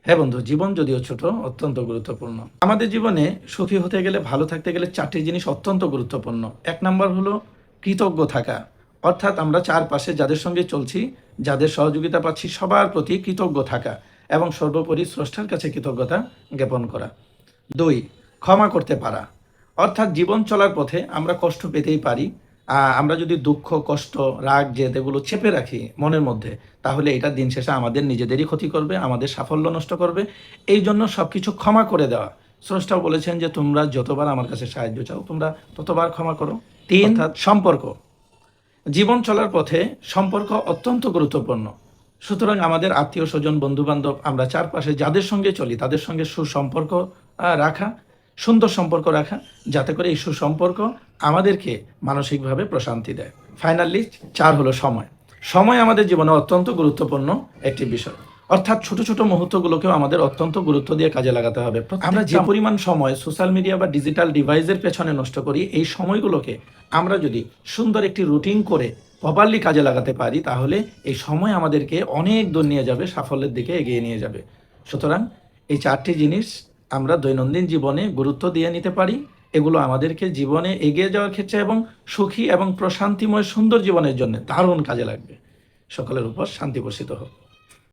হ্যাঁ বন্ধু, জীবন যদিও ছোট, অত্যন্ত গুরুত্বপূর্ণ। আমাদের জীবনে সুখী হতে গেলে, ভালো থাকতে গেলে চারটি জিনিস অত্যন্ত গুরুত্বপূর্ণ। এক নাম্বার হলো কৃতজ্ঞ থাকা। অর্থাৎ আমরা চারপাশে যাদের সঙ্গে চলছি, যাদের সহযোগিতা পাচ্ছি, সবার প্রতি কৃতজ্ঞ থাকা এবং সর্বোপরি স্রষ্টার কাছে কৃতজ্ঞতা জ্ঞাপন করা। ২, ক্ষমা করতে পারা। অর্থাৎ জীবন চলার পথে আমরা কষ্ট পেতেই পারি। আমরা যদি দুঃখ, কষ্ট, রাগ, জেদ এগুলো চেপে রাখি মনের মধ্যে, তাহলে এটা দিন শেষে আমাদের নিজেদেরই ক্ষতি করবে, আমাদের সাফল্য নষ্ট করবে। এই জন্য সব কিছু ক্ষমা করে দেওয়া। স্রষ্টাও বলেছেন যে তোমরা যতবার আমার কাছে সাহায্য চাও, তোমরা ততবার ক্ষমা করো। ৩, অর্থাৎ সম্পর্ক। জীবন চলার পথে সম্পর্ক অত্যন্ত গুরুত্বপূর্ণ। সুতরাং আমাদের আত্মীয় স্বজন, বন্ধু বান্ধব, আমরা চারপাশে যাদের সঙ্গে চলি তাদের সঙ্গে সুসম্পর্ক রাখা, সুন্দর সম্পর্ক রাখা, যাতে করে এই সুসম্পর্ক আমাদেরকে মানসিকভাবে প্রশান্তি দেয়। ফাইনালি ৪ হলো সময়। সময় আমাদের জীবনে অত্যন্ত গুরুত্বপূর্ণ একটি বিষয়। অর্থাৎ ছোট ছোট মুহূর্তগুলোকেও আমাদের অত্যন্ত গুরুত্ব দিয়ে কাজে লাগাতে হবে। আমরা যে পরিমাণ সময় সোশ্যাল মিডিয়া বা ডিজিটাল ডিভাইসের পেছনে নষ্ট করি, এই সময়গুলোকে আমরা যদি সুন্দর একটি রুটিন করে প্রপারলি কাজে লাগাতে পারি, তাহলে এই সময় আমাদেরকে অনেক দূর নিয়ে যাবে, সাফল্যের দিকে এগিয়ে নিয়ে যাবে। সুতরাং এই ৪টি জিনিস আমরা দৈনন্দিন জীবনে গুরুত্ব দিয়ে নিতে পারি। এগুলো আমাদেরকে জীবনে এগিয়ে যাওয়ার ক্ষেত্রে এবং সুখী এবং প্রশান্তিময় সুন্দর জীবনের জন্য দারুণ কাজে লাগবে। সকলের উপর শান্তি বর্ষিত হোক।